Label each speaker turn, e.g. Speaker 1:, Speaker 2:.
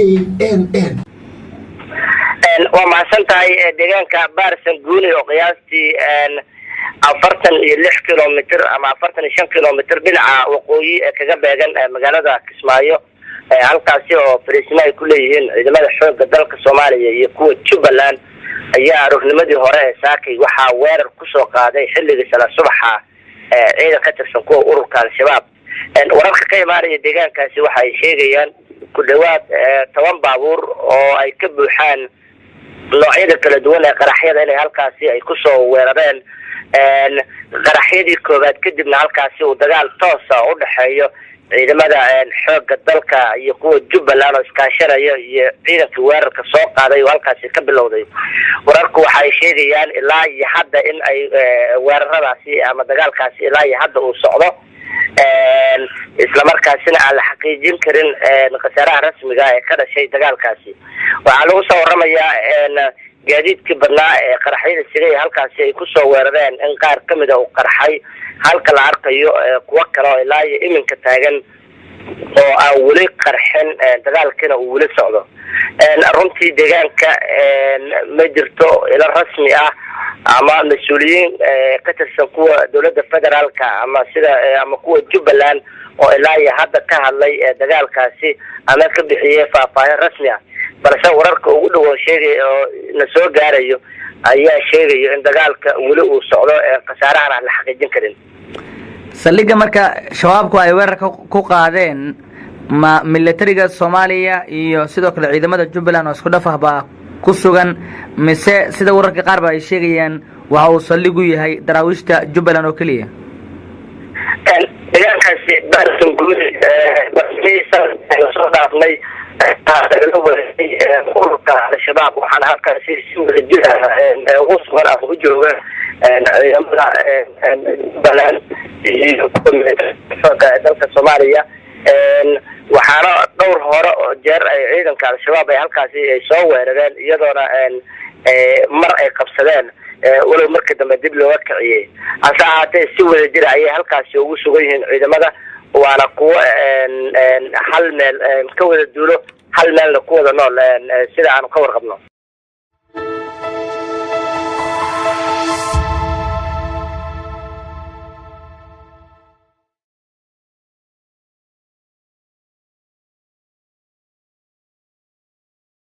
Speaker 1: KNN
Speaker 2: وما سنتهي ديجان كبارسن جوني وقياستي 46 كيلومتر أما 45 كيلومتر بلع وقوي كجبهان مجالات كسمايو halkaasi oo fariisimo ay ku leeyihiin ciidamada xoogga dalka Soomaaliya iyo kuwa Jubbaland ayaa rugnimadii hore saakay waxa weerar ku soo qaaday xilligii sala subaxa ciidan ka tirsan kuwa ururka al-shabaab wararka ka imaanaya deegaankaasi waxa ay sheegayaan ku dhawaad 10 baabuur oo ay ka buuxaan noocyada kala duwan ee qaraxyada inay halkaasi ay ku soo weerareen qaraxyadii koobaad kadibna halkaasi uu dagaal toos ah u dhaxeeyo ciidamada xoogga dalka iyo kuwa Jubbaland oo iskaashanaya iyo ciidanka weerarka soo qaaday oo halkaasi ka bilowday wararku waxay sheegayaan ilaa iyo hadda in ay weeraradaasi ama dagaalkaasi ilaa iyo hadda uu socdo isla markaasina aan la xaqiijin karin khasaaraha rasmiga ah ee ka dhashay dagaalkaasi waxaa lagu soo waramayaa gaadiidkii badnaa ee qaraxyada sigay halkaasi ay ku soo weerareen in qaar ka mid ah uu qarxay halka la arkayo kuwa kale oo ilaa iyo iminka taagan oo aan weli qarxin dagaalkina uu weli socdo runtii deegaanka ma jirto ila rasmi ah ama mas'uuliyiin ka tirsan kuwa dawladda federaalka ama sida ama kuwa Jubbaland oo ilaa iyo hadda ka hadlay dagaalkaasi ama ka bixiyay faahfaahin rasmi ah balse wararka ugu dhow sheegay oo la soo gaarayo ayaa sheegayo in dagaalka weli uu socdo khasaaraha aan la xaqiijin karin
Speaker 3: saldhigga marka shabaabku ay weerarka ku qaadeen ma militariga Soomaaliya iyo sidoo kale ciidamada Jubbaland oo isku dhafah baa ku sugan mise sida wararka qaar ay sheegayaan waxa uu saldhigu yahay daraawiishta Jubbaland oo kaliya
Speaker 2: deegaankaasi baasan guud soo dhaafnay ururka al-shabaab waxaan halkaasi si wadajir ah ugu sugan ah u jooga ciidamada Jubbaland iyo dalka Soomaaliya waxaana dhowr hore oo jeer ay ciidanka al-shabaab ay halkaasi ay soo weerareen iyadoona mar ay qabsadeen walow markii dambe dib loo kiciyay asa ahaatee si wadajir ah ay halkaasi ugu sugan yihiin ciidamada waana kuwa hal meel ka wada duulo hal meel ku wada nool sida aan ka warqabno